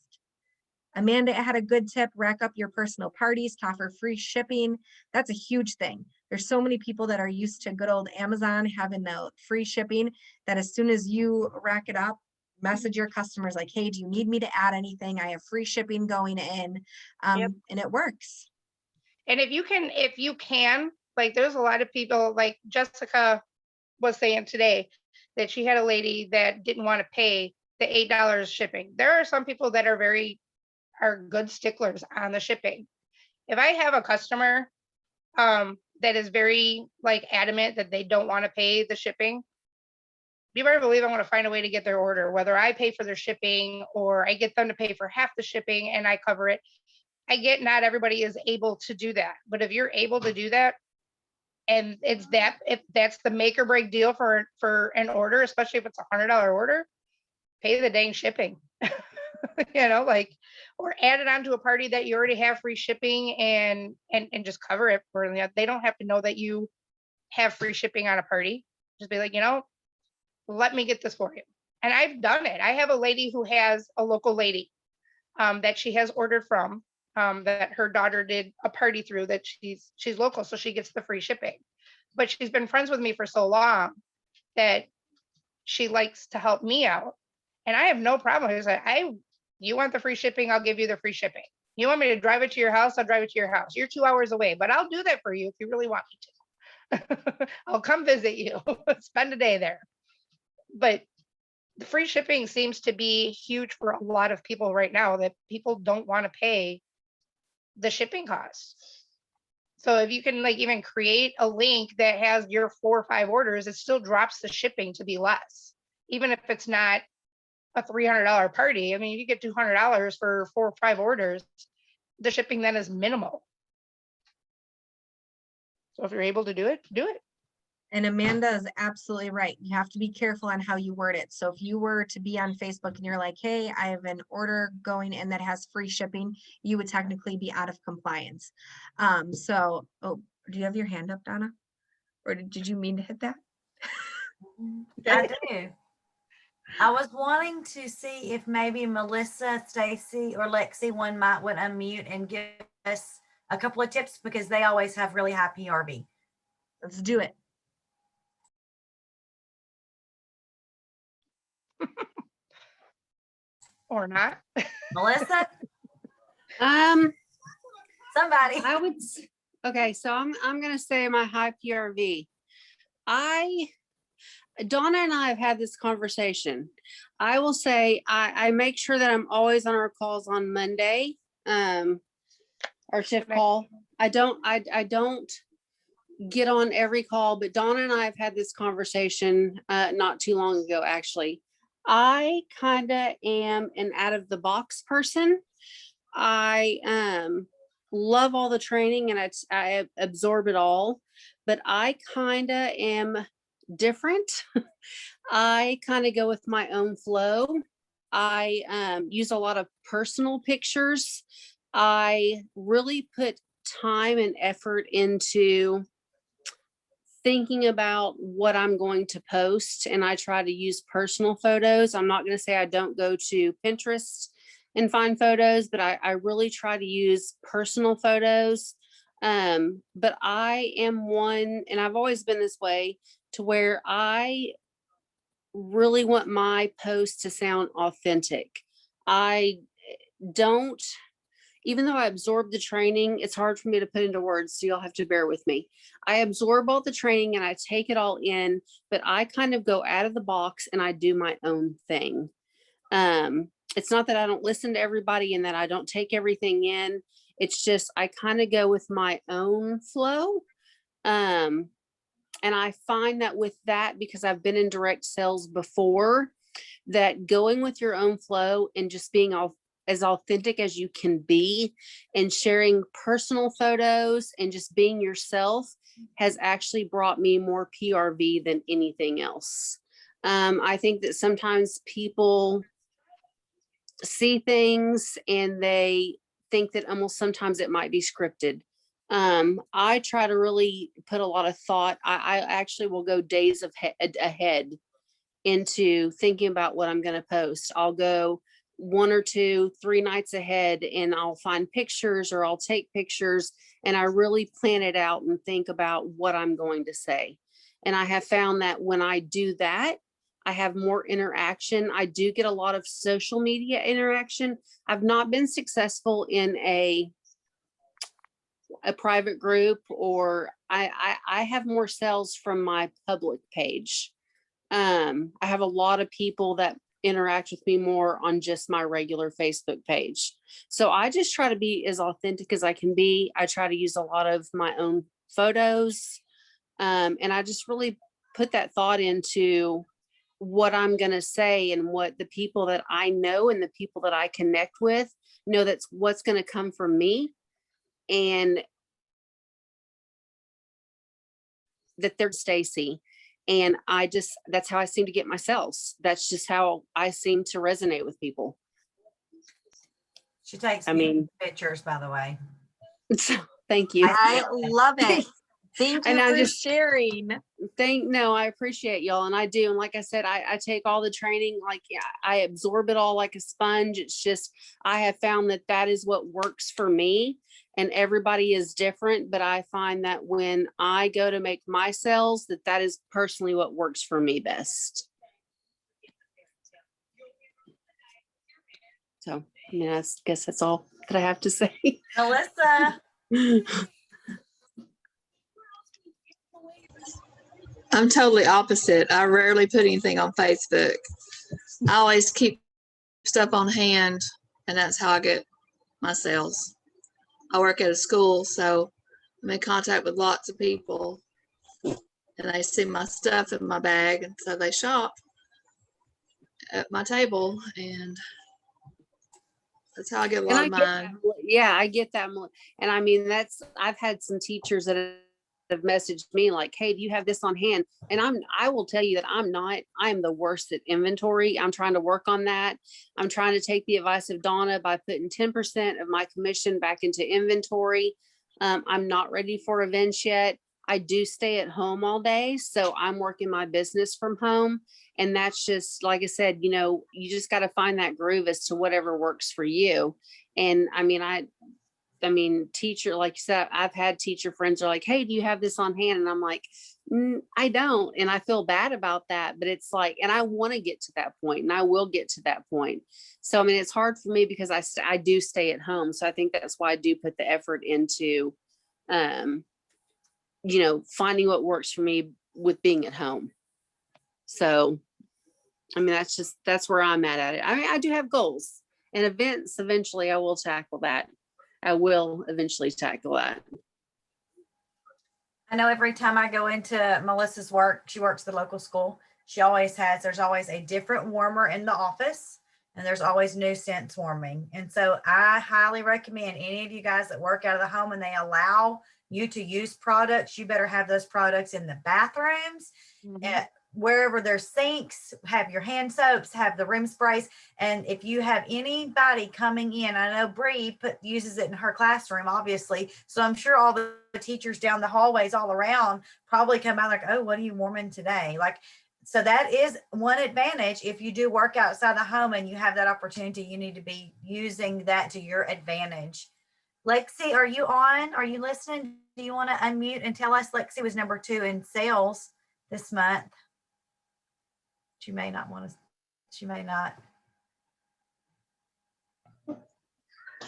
Amanda had a good tip: rack up your personal parties to offer free shipping. That's a huge thing. There's so many people that are used to good old Amazon having the free shipping that as soon as you rack it up, message your customers like, hey, do you need me to add anything? I have free shipping going in. Yep. And it works. And if you can, like there's a lot of people, like Jessica was saying today, that she had a lady that didn't want to pay the $8 shipping. There are some people that are good sticklers on the shipping. If I have a customer that is very like adamant that they don't want to pay the shipping, you better believe I'm going to find a way to get their order, whether I pay for their shipping or I get them to pay for half the shipping and I cover it. I get not everybody is able to do that, but if you're able to do that, and if that's the make or break deal for an order, especially if it's $100 order, pay the dang shipping. You know, like, or add it onto a party that you already have free shipping and just cover it for them. They don't have to know that you have free shipping on a party. Just be like, you know, let me get this for you. And I've done it. I have a lady who has a local lady that she has ordered from, that her daughter did a party through, that she's local, so she gets the free shipping. But she's been friends with me for so long that she likes to help me out. And I have no problem. It's like, you want the free shipping, I'll give you the free shipping. You want me to drive it to your house, I'll drive it to your house. You're 2 hours away, but I'll do that for you if you really want me to. I'll come visit you, spend a day there. But the free shipping seems to be huge for a lot of people right now, that people don't want to pay the shipping costs. So if you can like even create a link that has your 4 or 5 orders, it still drops the shipping to be less, even if it's not a $300 party. I mean, you get $200 for 4 or 5 orders. The shipping then is minimal. So if you're able to do it, do it. And Amanda is absolutely right. You have to be careful on how you word it. So if you were to be on Facebook and you're like, hey, I have an order going in that has free shipping, you would technically be out of compliance. So, oh, do you have your hand up, Donna? Or did you mean to hit that? I do. I was wanting to see if maybe Melissa, Stacy, or Lexi would unmute and give us a couple of tips, because they always have really high PRV. Let's do it. Or not. Melissa, Um, somebody. I would, okay, so I'm gonna say my high PRV. Donna and I have had this conversation. I will say I make sure that I'm always on our calls on Monday, our shift call. I don't get on every call, but Donna and I have had this conversation not too long ago, actually. I kind of am an out of the box person. I love all the training and I absorb it all, but I kind of am different. I kind of go with my own flow. I use a lot of personal pictures. I really put time and effort into thinking about what I'm going to post, and I try to use personal photos. I'm not going to say I don't go to Pinterest and find photos, but I really try to use personal photos. But I am one, and I've always been this way, to where I really want my post to sound authentic. I don't, even though I absorb the training, it's hard for me to put into words, so you'll have to bear with me. I absorb all the training and I take it all in, but I kind of go out of the box and I do my own thing. It's not that I don't listen to everybody and that I don't take everything in. It's just I kind of go with my own flow. And I find that with that, because I've been in direct sales before, that going with your own flow and just being as authentic as you can be and sharing personal photos and just being yourself has actually brought me more PRV than anything else. I think that sometimes people see things and they think that almost sometimes it might be scripted. I try to really put a lot of thought. I actually will go days ahead into thinking about what I'm going to post. I'll go 1 or 2, 3 nights ahead and I'll find pictures or I'll take pictures and I really plan it out and think about what I'm going to say. And I have found that when I do that, I have more interaction. I do get a lot of social media interaction. I've not been successful in a private group, or I have more sales from my public page. I have a lot of people that interact with me more on just my regular Facebook page. So I just try to be as authentic as I can be. I try to use a lot of my own photos. And I just really put that thought into what I'm going to say and what the people that I know and the people that I connect with know that's what's going to come from me. And that they're Stacy. And that's how I seem to get my sales. That's just how I seem to resonate with people. She takes pictures, by the way. So, thank you. I love it. Thank you for sharing. No, I appreciate y'all. And I do. And like I said, I take all the training, like I absorb it all like a sponge. It's just, I have found that is what works for me. And everybody is different, but I find that when I go to make my sales, that is personally what works for me best. So, I mean, I guess that's all that I have to say. Melissa. I'm totally opposite. I rarely put anything on Facebook. I always keep stuff on hand, and that's how I get my sales. I work at a school, so I'm in contact with lots of people, and they see my stuff in my bag, and so they shop. at my table, and that's how I get a And lot I of get mine. that. Yeah, I get that. And I mean, I've had some teachers that have messaged me like, hey, do you have this on hand? And I will tell you that I am the worst at inventory. I'm trying to work on that. I'm trying to take the advice of Donna by putting 10% of my commission back into inventory. I'm not ready for events yet. I do stay at home all day, so I'm working my business from home. And that's just, like I said, you just got to find that groove as to whatever works for you. And I mean, teacher, like you said, I've had teacher friends are like, hey, do you have this on hand? And I'm like, I don't. And I feel bad about that, but it's like, and I want to get to that point, and I will get to that point. So, I mean, it's hard for me because I do stay at home. So I think that's why I do put the effort into, finding what works for me with being at home. So, I mean, that's where I'm at it. I mean, I do have goals and events. Eventually I will tackle that. I will eventually tackle that. I know every time I go into Melissa's work, she works at the local school. There's always a different warmer in the office, and there's always new scents warming. And so I highly recommend any of you guys that work out of the home and they allow you to use products, you better have those products in the bathrooms, wherever there's sinks, have your hand soaps, have the room sprays. And if you have anybody coming in, I know Bree uses it in her classroom, obviously. So I'm sure all the teachers down the hallways all around probably come out like, oh, what are you warming today? So that is one advantage. If you do work outside the home and you have that opportunity, you need to be using that to your advantage. Lexi, are you on? Are you listening? Do you want to unmute and tell us? Lexi was number 2 in sales this month. She may not want to, she may not.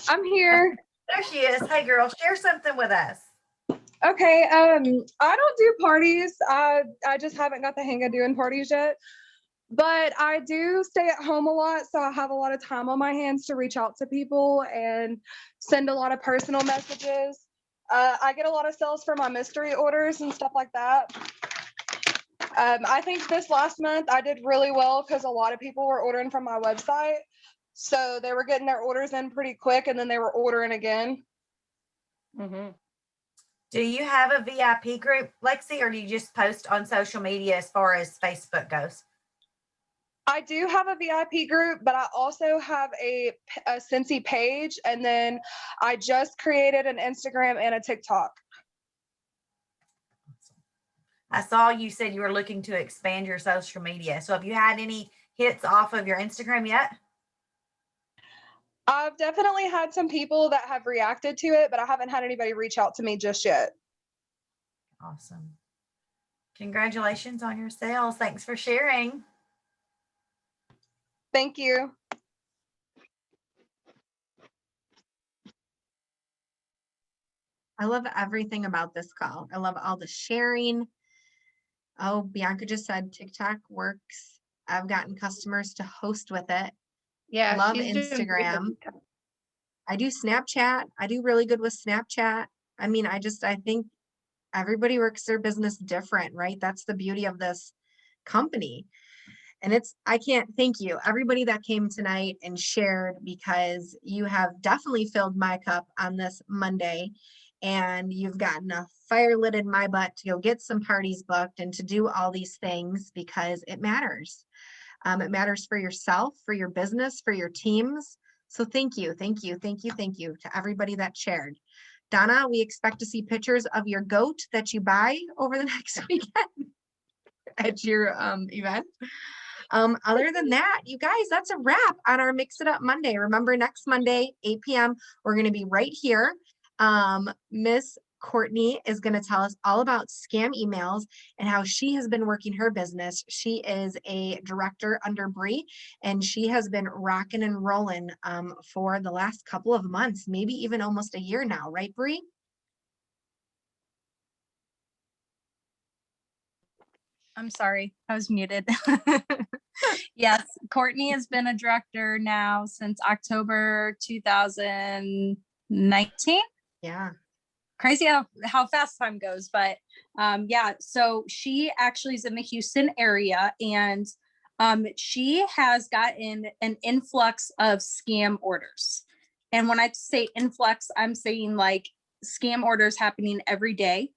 I'm here. There she is. Hey girl, share something with us. Okay. I don't do parties. I just haven't got the hang of doing parties yet. But I do stay at home a lot, so I have a lot of time on my hands to reach out to people and send a lot of personal messages. I get a lot of sales for my mystery orders and stuff like that. I think this last month I did really well because a lot of people were ordering from my website. So they were getting their orders in pretty quick, and then they were ordering again. Do you have a VIP group, Lexi, or do you just post on social media as far as Facebook goes? I do have a VIP group, but I also have a Cincy page, and then I just created an Instagram and a TikTok. I saw you said you were looking to expand your social media. So have you had any hits off of your Instagram yet? I've definitely had some people that have reacted to it, but I haven't had anybody reach out to me just yet. Awesome. Congratulations on your sales. Thanks for sharing. Thank you. I love everything about this call. I love all the sharing. Oh, Bianca just said TikTok works. I've gotten customers to host with it. Yeah. Love she's doing great with Instagram. TikTok. I do Snapchat. I do really good with Snapchat. I mean, I think everybody works their business different, right? That's the beauty of this company. And I can't thank you, everybody that came tonight and shared, because you have definitely filled my cup on this Monday, and you've gotten a fire lit in my butt to go get some parties booked and to do all these things because it matters. It matters for yourself, for your business, for your teams. So thank you, thank you, thank you, thank you to everybody that shared. Donna, we expect to see pictures of your goat that you buy over the next weekend at your event. Other than that, you guys, that's a wrap on our Mix It Up Monday. Remember, next Monday, 8 p.m., we're going to be right here. Miss Courtney is going to tell us all about scam emails and how she has been working her business. She is a director under Bree, and she has been rocking and rolling for the last couple of months, maybe even almost a year now, right, Bree? I'm sorry, I was muted. Yes, Courtney has been a director now since October 2019. Yeah. Crazy how fast time goes, but yeah, so she actually is in the Houston area, and She has gotten an influx of scam orders. And when I say influx, I'm saying like scam orders happening every day.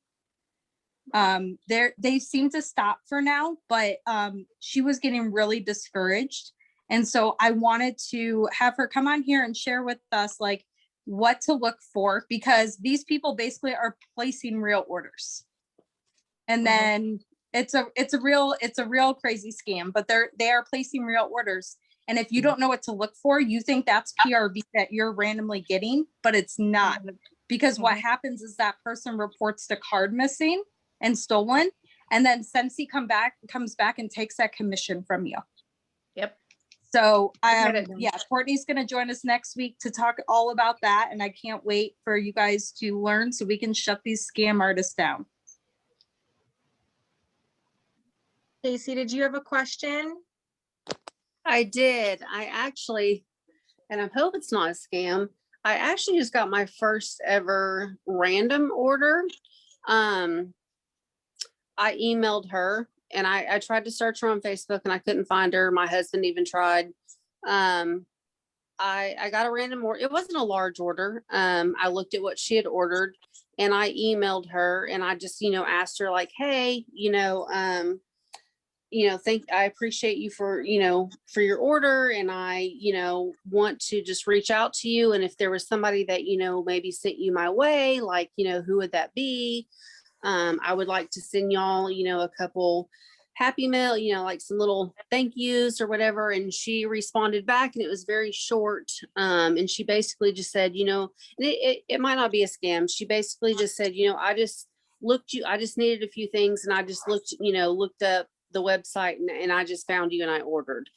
They seem to stop for now, but she was getting really discouraged. And so I wanted to have her come on here and share with us like what to look for, because these people basically are placing real orders. And then it's a real crazy scam, but they are placing real orders. And if you don't know what to look for, you think that's PRV that you're randomly getting, but it's not. Because what happens is that person reports the card missing and stolen, and then Sensi comes back and takes that commission from you. Yep. So yeah, Courtney's gonna join us next week to talk all about that, and I can't wait for you guys to learn so we can shut these scam artists down. Stacy, did you have a question? I did. I actually, and I hope it's not a scam. I actually just got my first ever random order. I emailed her and I tried to search her on Facebook and I couldn't find her. My husband even tried. I got a random order. It wasn't a large order. I looked at what she had ordered and I emailed her and I just, asked her like, hey, I appreciate you for your order. And I, want to just reach out to you. And if there was somebody that, maybe sent you my way, like, who would that be? I would like to send y'all, a couple happy mail, like some little thank yous or whatever. And she responded back and it was very short. And she basically just said, and it might not be a scam. She basically just said, I just needed a few things and I just looked up the website and I just found you and I ordered.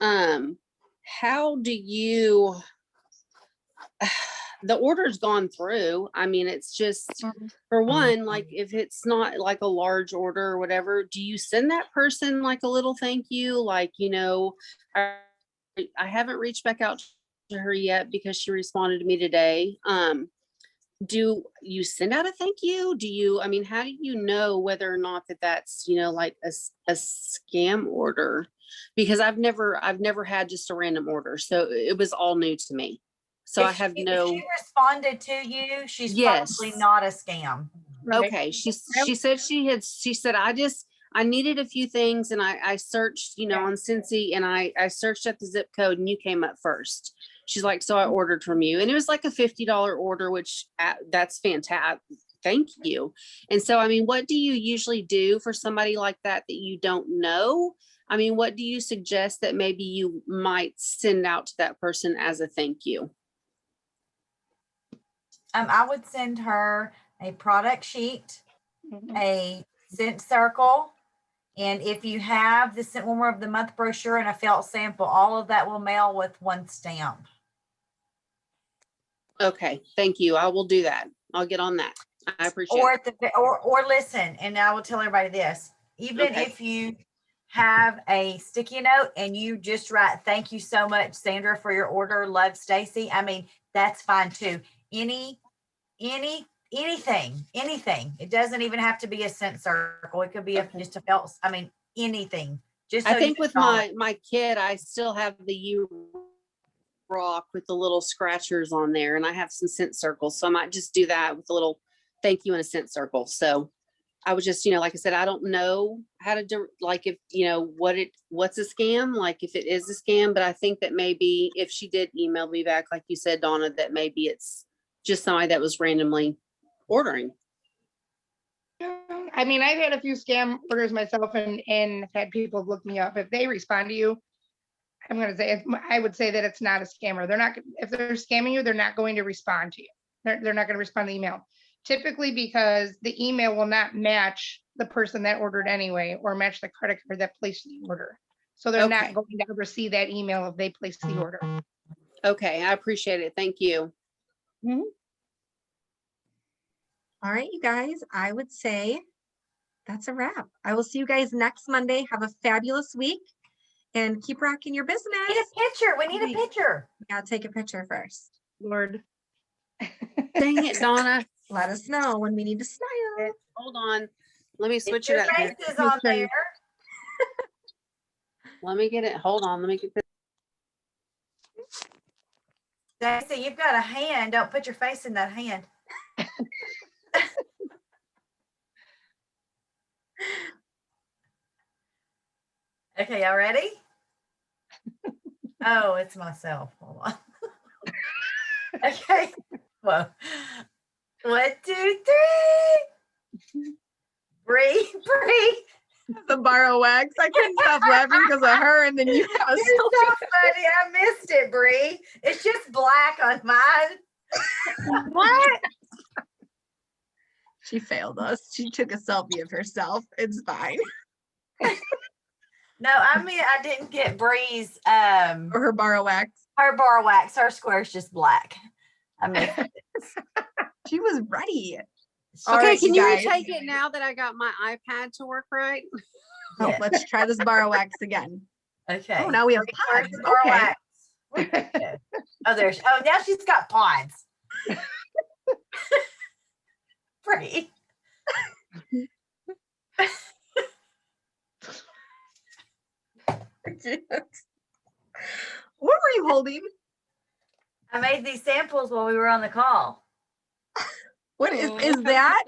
How do you, the order's gone through. I mean, it's just for one, like if it's not like a large order or whatever, do you send that person like a little thank you? Like, I haven't reached back out to her yet because she responded to me today. Do you send out a thank you? How do you know whether or not that's, like a scam order? Because I've never had just a random order. So it was all new to me. So If she responded to you, she's Yes. probably not a scam. Okay. She said, I needed a few things and I searched, on Cincy and I searched at the zip code and you came up first. She's like, so I ordered from you and it was like a $50 order, which that's fantastic. Thank you. And so, what do you usually do for somebody like that you don't know? What do you suggest that maybe you might send out to that person as a thank you? I would send her a product sheet, a scent circle, and if you have the scent warmer of the month brochure and a felt sample, all of that will mail with one stamp. Okay, thank you. I will do that. I'll get on that. I appreciate it. Or listen, and I will tell everybody this, even if you have a sticky note and you just write, thank you so much, Sandra, for your order. Love, Stacy. That's fine too. Anything. It doesn't even have to be a scent circle. It could be just a felt, anything. Just so I think with my kid, I still have the rock with the little scratchers on there and I have some scent circles. So I might just do that with a little thank you and a scent circle. So I was just, like I said, I don't know how to do, like, if, what's a scam, like if it is a scam, but I think that maybe if she did email me back, like you said, Donna, that maybe it's just somebody that was randomly ordering. I've had a few scam orders myself and had people look me up. If they respond to you, I would say that it's not a scammer. If they're scamming you, they're not going to respond to you. They're not going to respond to the email. Typically because the email will not match the person that ordered anyway, or match the credit card that placed the order. So they're not going to ever see that email if they place the order. Okay, I appreciate it. Thank you. All right, you guys, I would say that's a wrap. I will see you guys next Monday. Have a fabulous week and keep rocking your business. We need a picture. We need a picture. Yeah, take a picture first. Lord. Dang it, Donna. Let us know when we need to smile. Hold on. Let me switch it up. Your face is on there. Let me get it. Hold on. Let me get this. Daisy, you've got a hand. Don't put your face in that hand. Okay, y'all ready? Oh, it's myself. Hold on. Okay. Well, 1, 2, 3. Bree. The borrow wax. I couldn't stop laughing because of her, and then you have a You're so selfie. funny. I missed it, Bree. It's just black on mine. What? She failed us. She took a selfie of herself. It's fine. No, I mean I didn't get Bree's Or her borrow wax. her bar wax. Her square's just black. I mean, She was ready. All All Okay, right, can you you guys. retake it now that I got my iPad to work right? Oh, Yeah. let's try this borrow wax again. okay. Oh, now we have Bree, where's pods. the bar Okay. wax? Where'd it go? Oh, there's. Oh, now she's got pods. Bree. What were you holding? I made these samples while we were on the call. What is that?